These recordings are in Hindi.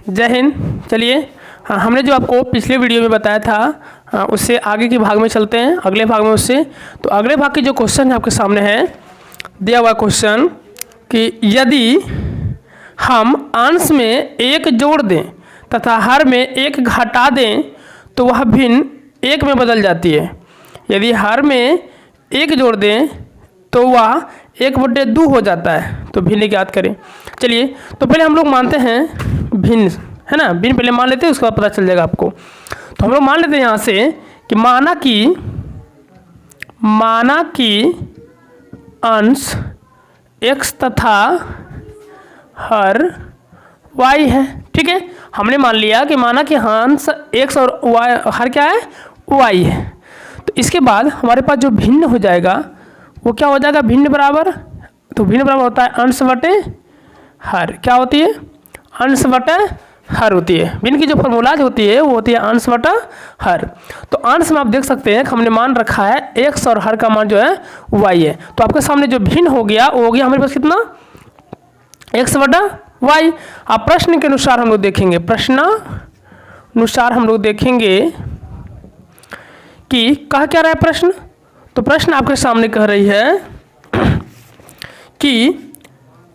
जय हिंद। चलिए हमने जो आपको पिछले वीडियो में बताया था उससे आगे के भाग में चलते हैं, अगले भाग में उससे। तो अगले भाग के जो क्वेश्चन है आपके सामने है दिया हुआ क्वेश्चन कि यदि हम अंश में 1 जोड़ दें तथा हर में 1 घटा दें तो वह भिन्न 1 में बदल जाती है। यदि हर में 1 जोड़ दें तो वह 1/2 हो जाता है। तो भिन्न ज्ञात करें। चलिए तो पहले हम लोग मानते हैं भिन्न, है ना। भिन्न पहले मान लेते हैं, उसके बाद पता चल जाएगा आपको। तो हम लोग मान लेते हैं यहाँ से कि माना कि अंश x तथा हर y है। ठीक है, हमने मान लिया कि माना कि अंश x और y हर क्या है, y है। तो इसके बाद हमारे पास जो भिन्न हो जाएगा वो क्या हो जाएगा, भिन्न बराबर। तो भिन्न बराबर होता है अंश बटे हर। क्या होती है, अंश बटे हर होती है। भिन्न की जो फॉर्मूलाज होती है वो होती है अंश बटा हर। तो अंश में आप देख सकते हैं कि हमने मान रखा है x और हर का मान जो है y है। तो आपके सामने जो भिन्न हो गया वो हो गया हमारे पास कितना, x बटा y। अब प्रश्न के अनुसार हम लोग देखेंगे, प्रश्नानुसार हम लोग देखेंगे कि कह क्या रहा है प्रश्न। तो प्रश्न आपके सामने कह रही है कि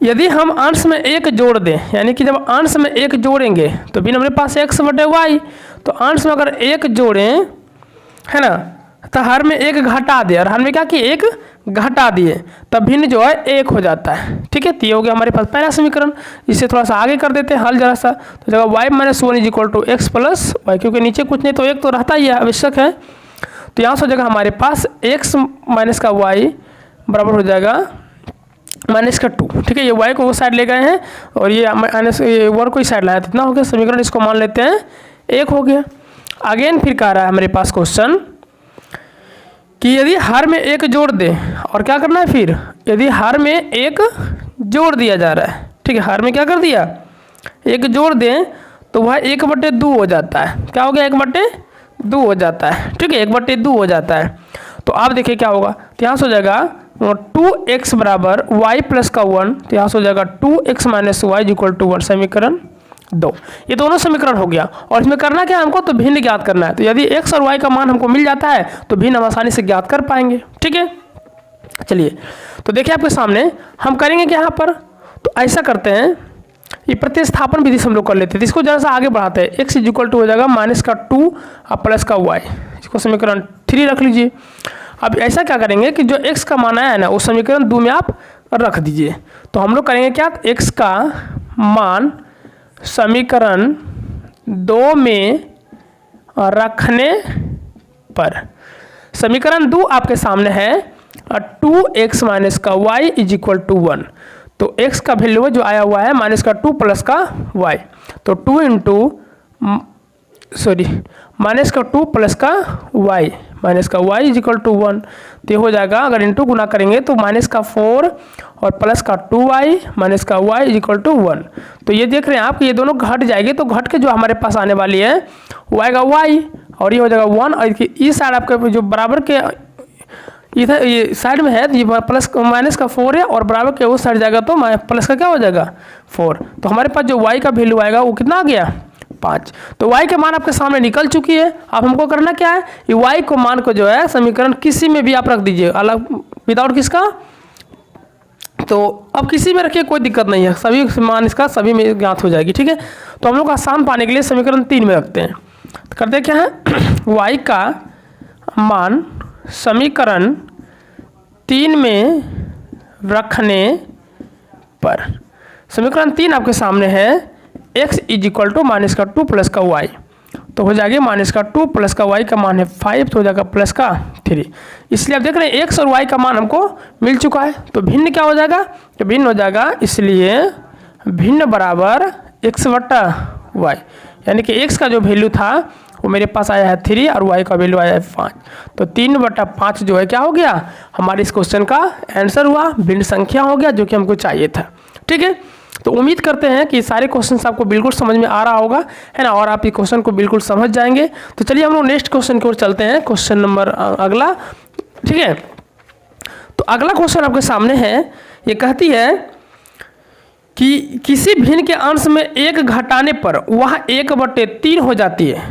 यदि हम अंश में 1 जोड़ दें, यानी कि जब अंश में 1 जोड़ेंगे तो भिन्न हमारे पास x बटे y। तो अंश में अगर 1 जोड़ें, है ना, तो हर में 1 घटा दे और हर में क्या कि 1 घटा दिए तब भिन्न जो है 1 हो जाता है। ठीक है, तो ये हो गया हमारे पास पहला समीकरण। इसे थोड़ा सा आगे कर देते हैं हल जरा सा। तो जगह y - 1 = x + y, क्योंकि नीचे कुछ नहीं तो 1 तो रहता ही है, आवश्यक है। तो यहाँ से जगह हमारे पास x - का y बराबर हो जाएगा -2। ठीक है, ये y को वो साइड ले गए हैं और ये वन को इस साइड लाया, इतना हो गया समीकरण। इसको मान लेते हैं 1 हो गया। अगेन फिर कह रहा है हमारे पास क्वेश्चन कि यदि हर में 1 जोड़ दें, और क्या करना है फिर, यदि हर में 1 जोड़ दिया जा रहा है। ठीक है, हर में क्या कर दिया, 1 जोड़ दें तो वह 1/2 हो जाता है। क्या हो गया, 1/2 हो जाता है। ठीक है, 1/2 हो जाता है। तो आप देखिए क्या होगा, तो यहाँ से हो जाएगा 2x बराबर y + का 1। तो यहाँ से हो जाएगा 2x - y = 1, समीकरण 2। ये दोनों समीकरण हो गया। और इसमें करना क्या है हमको, तो भिन्न ज्ञात करना है। तो यदि x और y का मान हमको मिल जाता है तो भिन्न हम आसानी से ज्ञात कर पाएंगे। ठीक है, चलिए तो देखिए आपके सामने हम करेंगे क्या यहाँ पर। तो ऐसा करते हैं, ये प्रतिस्थापन विधि से हम लोग कर लेते हैं। इसको जरा सा आगे बढ़ाते हैं। x = हो जाएगा -2 और प्लस का y। इसको समीकरण 3 रख लीजिए। अब ऐसा क्या करेंगे कि जो x का मान आया है ना, वो समीकरण 2 में आप रख दीजिए। तो हम लोग करेंगे क्या, x का मान समीकरण 2 में रखने पर समीकरण 2 आपके सामने है 2x - का y = 1। तो x का वैल्यू जो आया हुआ है -2 प्लस का y। तो 2 प्लस का y = 1। तो ये हो जाएगा, अगर इंटू गुना करेंगे तो -4 और प्लस का 2y का y = 1। तो ये देख रहे हैं आप कि ये दोनों घट जाएंगे। तो घट के जो हमारे पास आने वाली है वो आएगा y और ये हो जाएगा 1। और इस साइड आपके जो बराबर के इधर ये साइड में है तो ये -4 है और बराबर के उस साइड जाएगा तो प्लस का क्या हो जाएगा 4। तो हमारे पास जो y का वैल्यू आएगा वो कितना आ गया, 5। तो y के मान आपके सामने निकल चुकी है। अब हमको करना क्या है, ये y को मान को जो है समीकरण किसी में भी आप रख दीजिए, अलग विदाउट किसका। तो अब किसी में रखिए, कोई दिक्कत नहीं है, सभी मान इसका सभी में ज्ञात हो जाएगी। ठीक है, तो हम लोग आसान पाने के लिए समीकरण 3 में रखते हैं। तो करते क्या है, y का मान समीकरण 3 में रखने पर समीकरण 3 आपके सामने है x = -2 प्लस का y। तो हो जाएगा -2 प्लस का y का मान है 5, तो हो जाएगा प्लस का 3। इसलिए आप देख रहे हैं x और y का मान हमको मिल चुका है। तो भिन्न क्या हो जाएगा, तो भिन्न हो जाएगा, इसलिए भिन्न बराबर x बटा y। यानी कि x का जो वैल्यू था वो मेरे पास आया है 3 और y का वैल्यू आया है 5। तो 3/5 जो है क्या हो गया, हमारे इस क्वेश्चन का आंसर हुआ, भिन्न संख्या हो गया जो कि हमको चाहिए था। ठीक है, तो उम्मीद करते हैं कि सारे क्वेश्चंस आपको बिल्कुल समझ में आ रहा होगा, है ना, और आप ये क्वेश्चन को बिल्कुल समझ जाएंगे। तो चलिए हम लोग नेक्स्ट क्वेश्चन की ओर चलते हैं, क्वेश्चन नंबर अगला। ठीक है, तो अगला क्वेश्चन आपके सामने है, ये कहती है कि किसी भिन्न के अंश में 1 घटाने पर वह 1/3 हो जाती है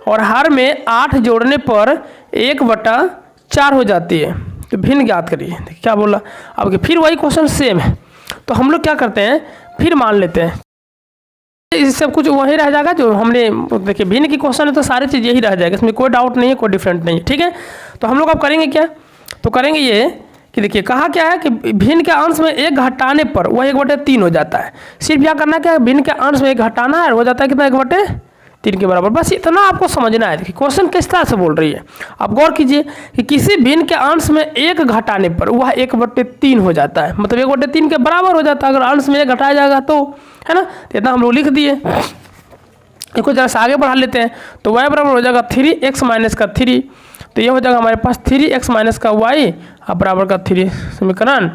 और हर में 8 जोड़ने पर 1/4 हो जाती है। तो भिन्न ज्ञात करिए। देखिए क्या बोला अब, फिर वही क्वेश्चन सेम है। तो हम लोग क्या करते हैं, फिर मान लेते हैं इस सब कुछ वही रह जाएगा जो हमने, देखिए भिन्न की क्वेश्चन है तो सारी चीज़ यही रह जाएगा, इसमें कोई डाउट नहीं है, कोई डिफरेंट नहीं है। ठीक है, तो हम लोग अब करेंगे क्या, तो करेंगे ये कि देखिए कहा क्या है कि भिन्न के अंश में 1 घटाने पर वह 1/3 हो जाता है। सिर्फ क्या करना क्या है, भिन्न के अंश में 1 घटाना है, हो जाता है कितना 1/3 के बराबर। बस इतना आपको समझना है। देखिए क्वेश्चन किस तरह से बोल रही है, आप गौर कीजिए कि किसी भिन्न के अंश में 1 घटाने पर वह 1/3 हो जाता है, मतलब 1/3 के बराबर हो जाता है। अगर अंश में 1 घटाया जाएगा तो, है ना, तो इतना हम लोग लिख दिए। इसको जरा सा आगे बढ़ा लेते हैं, तो y बराबर हो जाएगा 3x माइनस का 3, तो ये हो जाएगा हमारे पास 3x माइनस का y बराबर का 3। समीकरण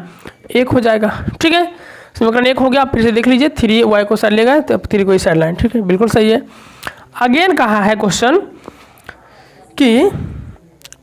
1 हो जाएगा। ठीक है, समीकरण 1 हो गया। आप फिर से देख लीजिए, 3y को साइड ले गए तो 3 को इस साइड लाइन। ठीक है, बिल्कुल सही है। अगेन कहा है क्वेश्चन कि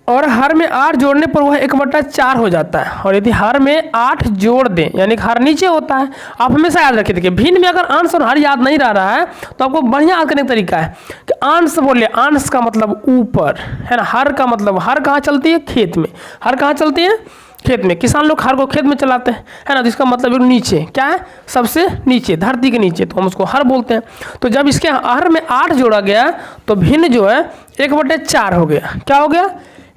और हर में 8 जोड़ने पर वह 1/4 हो जाता है, और यदि हर में 8 जोड़ दें, यानी हर नीचे होता है। आप हमेशा याद रखिए, देखिए भिन्न में अगर अंश और हर याद नहीं रह रहा है तो आपको बढ़िया याद करने का तरीका है कि अंश बोले, अंश का मतलब ऊपर, है ना, हर का मतलब, हर कहाँ चलती है, खेत में। हर कहाँ चलती है, खेत में। किसान लोग हर को खेत में चलाते हैं, है ना, तो इसका मतलब नीचे क्या है, सबसे नीचे, धरती के नीचे, तो हम उसको हर बोलते हैं। तो जब इसके हर में 8 जोड़ा गया तो भिन्न जो है 1/4 हो गया। क्या हो गया,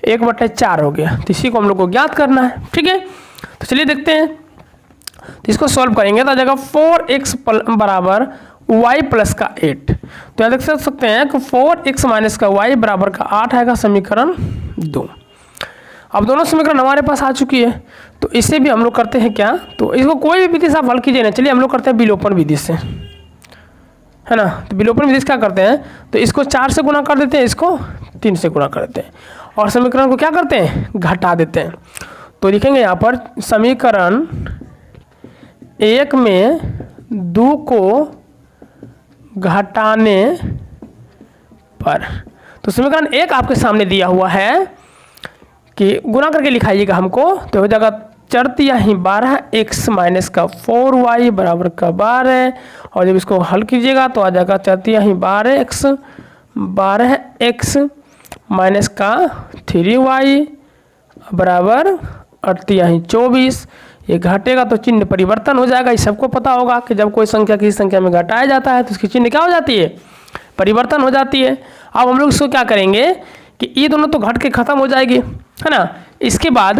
1/4 हो गया। तो इसी को हम लोग को ज्ञात करना है। ठीक है, तो चलिए देखते हैं। तो इसको सॉल्व करेंगे तो आ जाएगा 4x बराबर y प्लस का 8। तो यहाँ देख सकते हैं कि 4x माइनस का y बराबर का 8 आएगा, समीकरण 2। अब दोनों समीकरण हमारे पास आ चुकी है, तो इससे भी हम लोग करते हैं क्या, तो इसको कोई भी विधि से आप हल कीजिए ना। चलिए हम लोग करते हैं विलोपन विधि से, है ना। तो विलोपन विधि से क्या करते हैं, तो इसको 4 से गुणा कर देते हैं, इसको 3 से गुणा कर देते हैं, और समीकरण को क्या करते हैं, घटा देते हैं। तो लिखेंगे यहाँ पर समीकरण 1 में 2 को घटाने पर, तो समीकरण 1 आपके सामने दिया हुआ है कि गुणा करके लिखाइएगा हमको, तो हो जाएगा 4×12x माइनस का 4y बराबर का 12, और जब इसको हल कीजिएगा तो आ जाएगा 4×12x माइनस का 3y बराबर 8×24। ये घटेगा तो चिन्ह परिवर्तन हो जाएगा। इस सबको पता होगा कि जब कोई संख्या किसी संख्या में घटाया जाता है तो उसकी चिन्ह क्या हो जाती है, परिवर्तन हो जाती है। अब हम लोग इसको क्या करेंगे कि ये दोनों तो घट के खत्म हो जाएगी, है ना। इसके बाद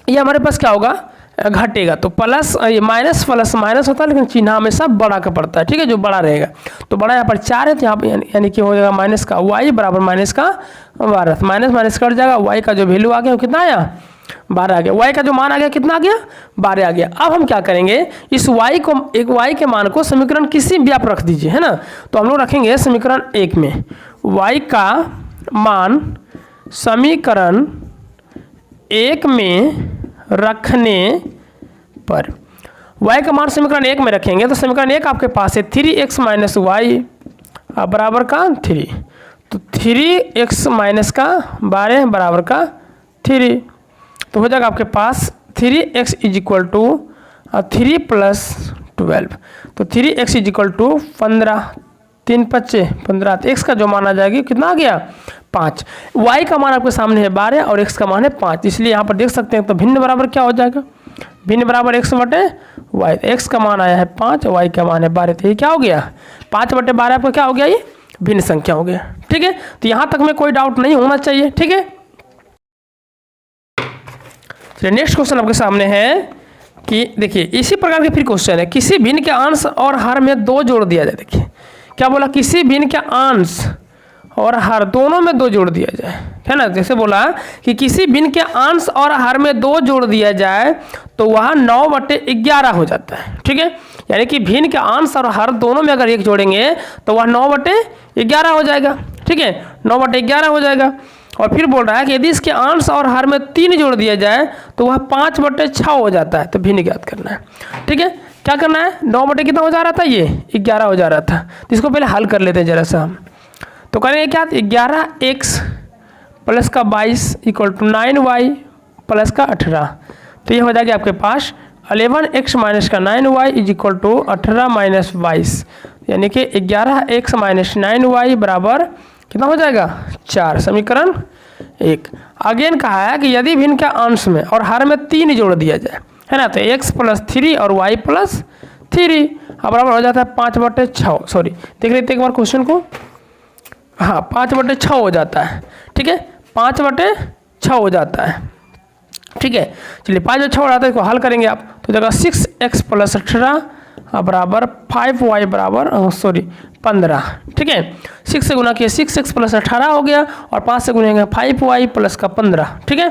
ये हमारे पास क्या होगा, घटेगा, तो प्लस, ये माइनस प्लस माइनस होता है, लेकिन चिन्ह हमेशा बड़ा का पड़ता है। ठीक है, जो बड़ा रहेगा, तो बड़ा यहाँ पर 4 है, तो यहाँ पर यानी कि हो जाएगा माइनस का y बराबर माइनस का 12। माइनस माइनस कट जाएगा, y का जो वैल्यू आ गया वो कितना आया, 12 आ गया। y का जो मान आ गया कितना आ गया, 12 आ गया। अब हम क्या करेंगे, इस y को, एक y के मान को समीकरण किसी भी आप रख दीजिए, है ना। तो हम लोग रखेंगे समीकरण 1 में y का मान समीकरण 1 में रखने पर, y का मान समीकरण 1 में रखेंगे तो समीकरण 1 आपके पास है 3x माइनस वाई बराबर का 3, तो 3x माइनस का 12 बराबर का 3, तो हो जाएगा आपके पास 3x इज इक्वल टू 3 + 12, तो 3x इज इक्वल टू 15, 3 × 5 = 15, तो x का जो मान आ जाएगी कितना आ गया, 5। y का मान आपके सामने है 12 और x का मान है 5, इसलिए यहाँ पर देख सकते हैं। तो भिन्न बराबर क्या हो जाएगा, भिन्न बराबर x/y, x का मान आया है 5 और y का मान है 12, तो ये क्या हो गया, 5/12 आपका क्या हो गया, ये भिन्न संख्या हो गया। ठीक है, तो यहाँ तक में कोई डाउट नहीं होना चाहिए। ठीक है, चलिए नेक्स्ट क्वेश्चन आपके सामने है कि देखिए इसी प्रकार के फिर क्वेश्चन है, किसी भिन्न के अंश और हर में 2 जोड़ दिया जाए। देखिए क्या बोला, किसी भिन्न के अंश और हर दोनों में 2 जोड़ दिया जाए, है ना। जैसे बोला कि किसी भिन्न के अंश और हर में 2 जोड़ दिया जाए तो वह 9/11 हो जाता है। ठीक है, यानी कि भिन्न के अंश और हर दोनों में अगर 1 जोड़ेंगे तो वह 9/11 हो जाएगा। ठीक है, 9/11 हो जाएगा। और फिर बोल रहा है कि यदि इसके अंश और हर में 3 जोड़ दिया जाए तो वह 5/6 हो जाता है, तो भिन्न ज्ञात करना है। ठीक है, क्या करना है, 9 कितना हो जा रहा था, ये 11 हो जा रहा था, तो इसको पहले हल कर लेते हैं जरा सा हम। तो करेंगे क्या, 11x + 22 = 9y + 18, तो ये हो जाएगी आपके पास 11x माइनस का 9y is equal to 18 minus 22, यानी कि 11x माइनस 9y बराबर कितना हो जाएगा 4। समीकरण 1। अगेन कहा है कि यदि भिन्न के अंश में और हर में 3 जोड़ दिया जाए, है ना, तो x प्लस 3 और y प्लस 3 बराबर हो जाता है 5/6। सॉरी, देख लेते एक बार क्वेश्चन को। हाँ, 5/6 हो जाता है। ठीक है, 5/6 हो जाता है। ठीक है, चलिए 5/6 हो जाता है, इसको हल करेंगे आप तो जगह 6x प्लस 18 बराबर 5y बराबर 15। ठीक है, 6 से गुना किया 6x प्लस 18 हो गया और 5 से गुनेंगे 5y प्लस का 15। ठीक है,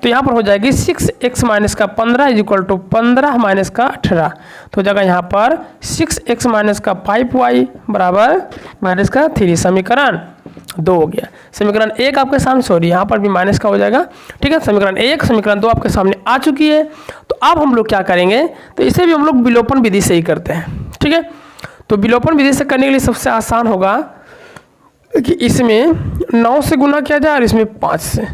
तो यहाँ पर हो जाएगी 6x माइनस का 15 इज इक्वल टू 15 माइनस का 18। तो जगह यहाँ पर 6x माइनस का 5y बराबर माइनस का 3। समीकरण 2 हो गया। समीकरण 1 आपके सामने, सॉरी यहाँ पर भी माइनस का हो जाएगा। ठीक है, समीकरण 1 समीकरण 2 आपके सामने आ चुकी है। तो अब हम लोग क्या करेंगे, तो इसे भी हम लोग विलोपन विधि से ही करते हैं। ठीक है, तो विलोपन विधि से करने के लिए सबसे आसान होगा कि इसमें 9 से गुना किया जाए और इसमें 5 से।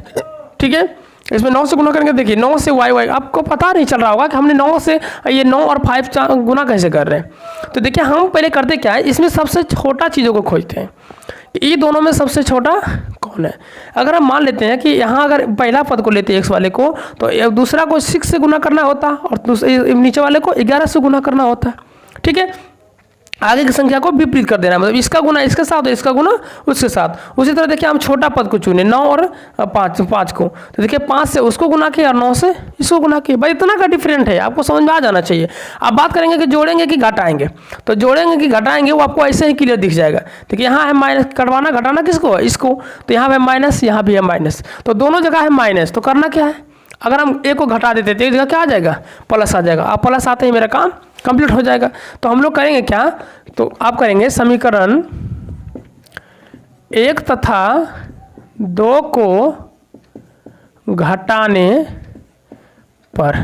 ठीक है, इसमें 9 से गुना करेंगे। देखिए 9 से y आपको पता नहीं चल रहा होगा कि हमने 9 से ये 9 और 5 गुना कैसे कर रहे हैं। तो देखिए हम पहले करते क्या है, इसमें सबसे छोटा चीज़ों को खोजते हैं कि ये दोनों में सबसे छोटा कौन है। अगर हम मान लेते हैं कि यहाँ अगर पहला पद को लेते हैं x वाले को, तो दूसरा को 6 से गुना करना होता और नीचे वाले को 11 से गुना करना होता है। ठीक है, आगे की संख्या को विपरीत कर देना, मतलब इसका गुना इसके साथ और इसका गुना उसके साथ। उसी तरह देखिए हम छोटा पद को चुने 9 और 5 को, तो देखिए 5 से उसको गुना किया और 9 से इसको गुना किया। भाई इतना का डिफरेंट है, आपको समझ में आ जाना चाहिए। अब बात करेंगे कि जोड़ेंगे कि घटाएंगे, तो जोड़ेंगे कि घटाएंगे वो आपको ऐसे ही क्लियर दिख जाएगा। देखिए यहाँ है माइनस, कटवाना घटाना किसको, इसको, तो यहाँ है माइनस, यहाँ भी है माइनस, तो दोनों जगह है माइनस। तो करना क्या है, अगर हम एक को घटा देते तो एक जगह क्या आ जाएगा, प्लस आ जाएगा। अब प्लस आते ही मेरा काम कंप्लीट हो जाएगा। तो हम लोग करेंगे क्या, तो आप करेंगे समीकरण 1 तथा 2 को घटाने पर,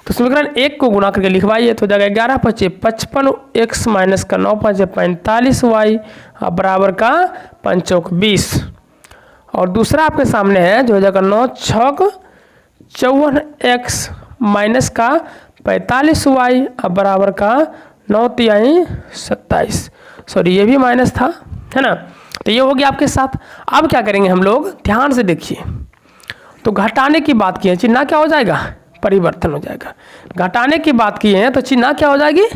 तो समीकरण 1 को गुना करके लिखवाइए। तो जाएगा 11 × 5 55, x माइनस का 9 × 5 45y बराबर का 5 × 20। और दूसरा आपके सामने है जो हो जाएगा 9 × 6 = 54x माइनस का 45y बराबर का 9 × 3 = 27। सॉरी ये भी माइनस था, है ना। तो ये हो गया आपके साथ। अब क्या करेंगे हम लोग, ध्यान से देखिए। तो घटाने की बात की है, चिन्ह क्या हो जाएगा, परिवर्तन हो जाएगा। घटाने की बात की है तो चिन्ह क्या हो जाएगी,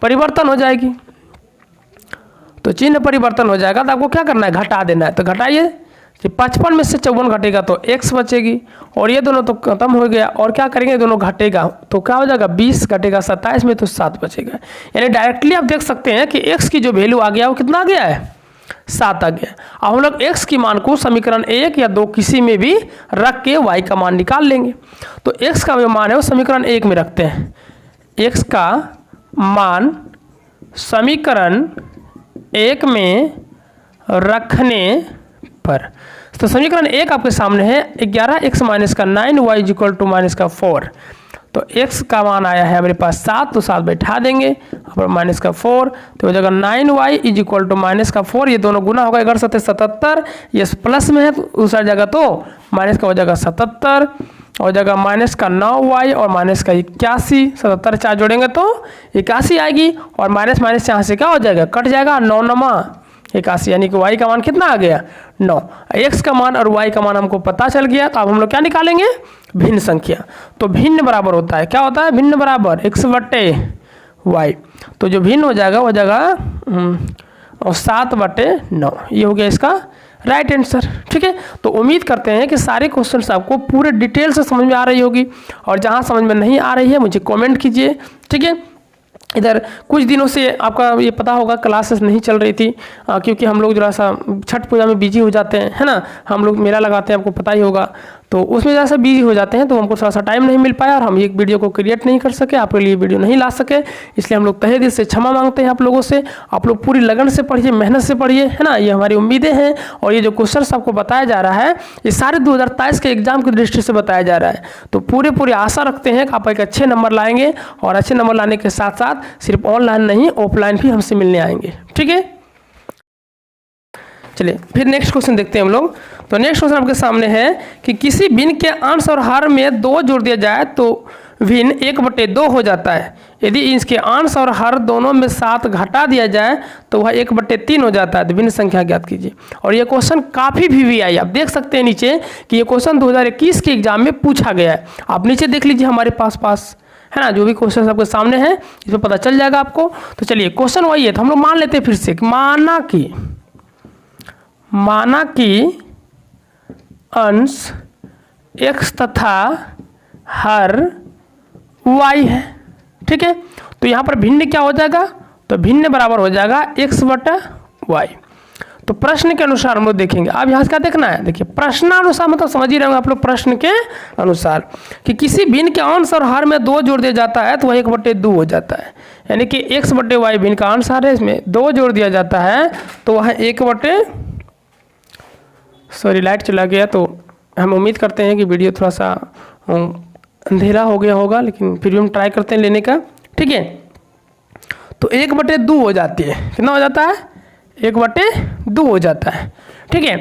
परिवर्तन हो जाएगी। तो चिन्ह परिवर्तन हो जाएगा तो आपको क्या करना है, घटा देना है। तो घटाइए, 55 में से 54 घटेगा तो x बचेगी और ये दोनों तो खत्म हो गया। और क्या करेंगे, दोनों घटेगा तो क्या हो जाएगा, 20 घटेगा 27 में तो 7 बचेगा। यानी डायरेक्टली आप देख सकते हैं कि x की जो वैल्यू आ गया वो कितना आ गया है, 7 आ गया। अब हम लोग x की मान को समीकरण 1 या 2 किसी में भी रख के y का मान निकाल लेंगे। तो x का जो मान है वो समीकरण 1 में रखते हैं। x का मान समीकरण 1 में रखने पर, तो समीकरण 1 आपके सामने है 11x माइनस का 9y इक्वल टू माइनस का 4। तो x का मान आया है हमारे पास 7, तो 7 बैठा देंगे और माइनस का 4, तो हो जाएगा 9y इक्वल टू माइनस का 4। ये दोनों गुना होगा, 11 × 77, ये प्लस में है तो दूसरा जगह तो माइनस का हो जाएगा 77, हो जाएगा माइनस का 9y और माइनस का 81। 77 4 जोड़ेंगे तो 81 आएगी और माइनस माइनस यहाँ से क्या हो जाएगा, कट जाएगा, 9 9 81, यानी कि y का मान कितना आ गया, 9। x का मान और y का मान हमको पता चल गया। तो अब हम लोग क्या निकालेंगे, भिन्न संख्या। तो भिन्न बराबर होता है, क्या होता है, भिन्न बराबर x/y। तो जो भिन्न हो जाएगा वो जाएगा 7/9। ये हो गया इसका राइट आंसर। ठीक है, तो उम्मीद करते हैं कि सारे क्वेश्चंस आपको पूरे डिटेल से समझ में आ रही होगी। और जहाँ समझ में नहीं आ रही है मुझे कमेंट कीजिए। ठीक है, इधर कुछ दिनों से आपका ये पता होगा क्लासेस नहीं चल रही थी क्योंकि हम लोग जरा सा छठ पूजा में बिजी हो जाते हैं, है ना। हम लोग मेला लगाते हैं, आपको पता ही होगा, तो उसमें जरा सा बिजी हो जाते हैं, तो हमको थोड़ा सा टाइम नहीं मिल पाया और हम एक वीडियो को क्रिएट नहीं कर सके, आपके लिए वीडियो नहीं ला सके। इसलिए हम लोग तहे दिल से क्षमा मांगते हैं आप लोगों से। आप लोग पूरी लगन से पढ़िए, मेहनत से पढ़िए, है ना, ये हमारी उम्मीदें हैं। और ये जो क्वेश्चन आपको बताया जा रहा है ये सारे 2023 के एग्जाम की दृष्टि से बताया जा रहा है। तो पूरी आशा रखते हैं कि आप एक अच्छे नंबर लाएंगे और अच्छे नंबर लाने के साथ साथ सिर्फ ऑनलाइन नहीं ऑफलाइन भी हमसे मिलने आएंगे। ठीक है, चलिए फिर नेक्स्ट क्वेश्चन देखते हैं हम लोग। तो नेक्स्ट क्वेश्चन आपके सामने है कि किसी भिन्न के अंश और हर में 2 जोड़ दिया जाए तो भिन्न 1/2 हो जाता है। यदि इसके अंश और हर दोनों में 7 घटा दिया जाए तो वह 1/3 हो जाता है। तो भिन्न संख्या ज्ञात कीजिए। और ये क्वेश्चन काफ़ी VVI आप देख सकते हैं नीचे कि ये क्वेश्चन 2021 के एग्जाम में पूछा गया है। आप नीचे देख लीजिए हमारे पास है ना, जो भी क्वेश्चन आपके सामने है इसमें पता चल जाएगा आपको। तो चलिए क्वेश्चन वही है, तो हम लोग मान लेते हैं फिर से, माना कि अंश x तथा हर y है। ठीक है, तो यहाँ पर भिन्न क्या हो जाएगा, तो भिन्न बराबर हो जाएगा x/y। तो प्रश्न के अनुसार हम लोग देखेंगे। अब यहाँ से क्या देखना है, देखिए प्रश्नानुसार मतलब समझ ही रहे होंगे आप लोग, प्रश्न के अनुसार कि किसी भिन्न के अंश और हर में 2 जोड़ दिया जाता है तो वह 1/2 हो जाता है। यानी कि x/y भिन्न का अंश हर है, इसमें 2 जोड़ दिया जाता है तो वह लाइट चला गया, तो हम उम्मीद करते हैं कि वीडियो थोड़ा सा अंधेरा हो गया होगा, लेकिन फिर भी हम ट्राई करते हैं लेने का। ठीक है, तो 1/2 हो जाती है। कितना हो जाता है, 1/2 हो जाता है। ठीक है,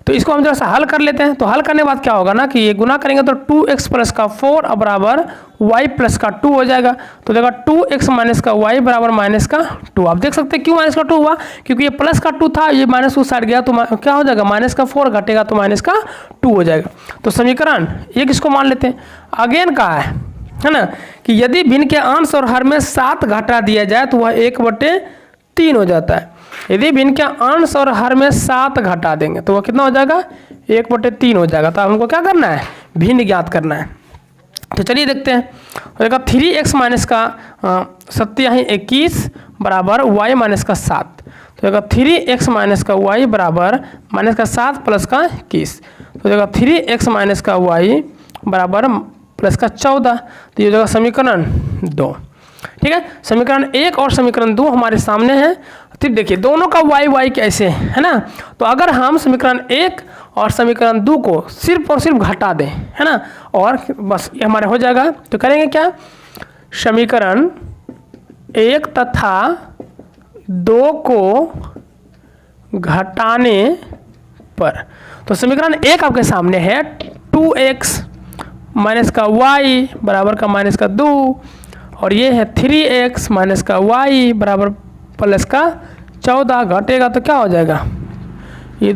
तो इसको हम जरा सा हल कर लेते हैं। तो हल करने के बाद क्या होगा ना कि ये गुना करेंगे तो 2x + का 4 बराबर y + का 2 हो जाएगा। तो देखा 2x - का y बराबर -2। आप देख सकते हैं क्यों -2 हुआ, क्योंकि ये प्लस का 2 था, ये माइनस उस साइड गया तो क्या हो जाएगा, -4 घटेगा तो -2 हो जाएगा। तो समीकरण 1 इसको मान लेते हैं। अगेन कहा है ना कि यदि भिन्न के अंश और हर में 7 घटा दिया जाए तो वह 1/3 हो जाता है। यदि भिन्न के अंश और हर में 7 घटा देंगे तो वह कितना हो जाएगा, 1/3 हो जाएगा। तो हमको क्या करना है, भिन्न ज्ञात करना है। तो चलिए देखते हैं। देखा 3x - का 21 बराबर y - का 7। तो देखा 3x - का y बराबर -7 + का 21। तो देखा 3x - का y बराबर +14। तो ये जगह समीकरण 2। ठीक है, समीकरण 1 और समीकरण 2 हमारे सामने है। फिर देखिए दोनों का y कैसे है ना, तो अगर हम समीकरण 1 और समीकरण 2 को सिर्फ और सिर्फ घटा दें है ना, और बस ये हमारे हो जाएगा। तो करेंगे क्या, समीकरण 1 तथा 2 को घटाने पर, तो समीकरण 1 आपके सामने है 2x - का y बराबर का -2, और ये है 3x - का y बराबर +14। घटेगा तो क्या हो जाएगा, ये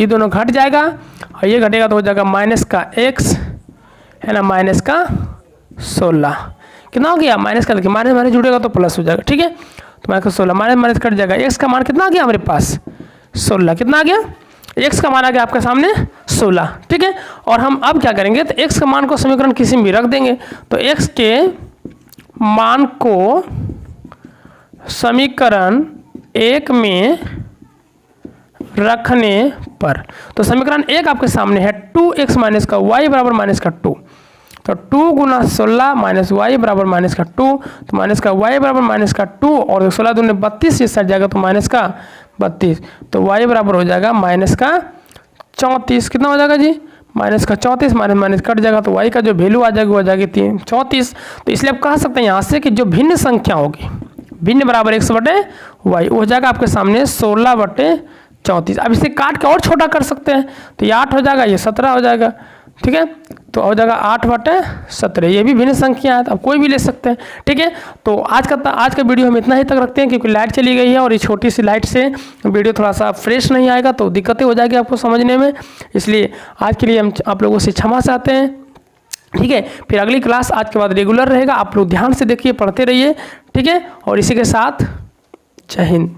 दोनों घट जाएगा, और ये घटेगा तो हो जाएगा -x है ना, -16। कितना हो गया, माइनस का, देखिए माइनस जुड़ेगा तो प्लस हो जाएगा। ठीक है, तो -16 माइनस कट जाएगा। x का मान कितना आ गया हमारे पास, 16। कितना आ गया, x का मान आ गया आपके सामने 16। ठीक है, और हम अब क्या करेंगे, तो x का मान को समीकरण किसी में भी रख देंगे। तो x के मान को समीकरण 1 में रखने पर, तो समीकरण 1 आपके सामने है 2x - का y बराबर -2। तो 2 × 16 - y बराबर -2, तो का y बराबर -2, और 16 दूनी 32, ये सट जाएगा तो -32। तो y बराबर हो जाएगा -34। कितना हो जाएगा जी, -34, माइनस कट जाएगा तो y का जो वैल्यू आ जाएगी वो आ जाएगी 34। तो इसलिए आप कह सकते हैं यहाँ से कि जो भिन्न संख्या होगी, भिन्न बराबर x/y हो जाएगा आपके सामने 16/34। अब इसे काट के और छोटा कर सकते हैं, तो ये 8 हो जाएगा, ये 17 हो जाएगा। ठीक है, तो हो जाएगा 8/17। ये भी भिन्न संख्या है, तो आप कोई भी ले सकते हैं। ठीक है, तो आज का वीडियो हम इतना ही तक रखते हैं, क्योंकि लाइट चली गई है और ये छोटी सी लाइट से वीडियो थोड़ा सा फ्रेश नहीं आएगा, तो दिक्कतें हो जाएगी आपको समझने में। इसलिए आज के लिए हम आप लोगों से क्षमा चाहते हैं। ठीक है, फिर अगली क्लास आज के बाद रेगुलर रहेगा, आप लोग ध्यान से देखिए, पढ़ते रहिए। ठीक है, और इसी के साथ जय हिंद।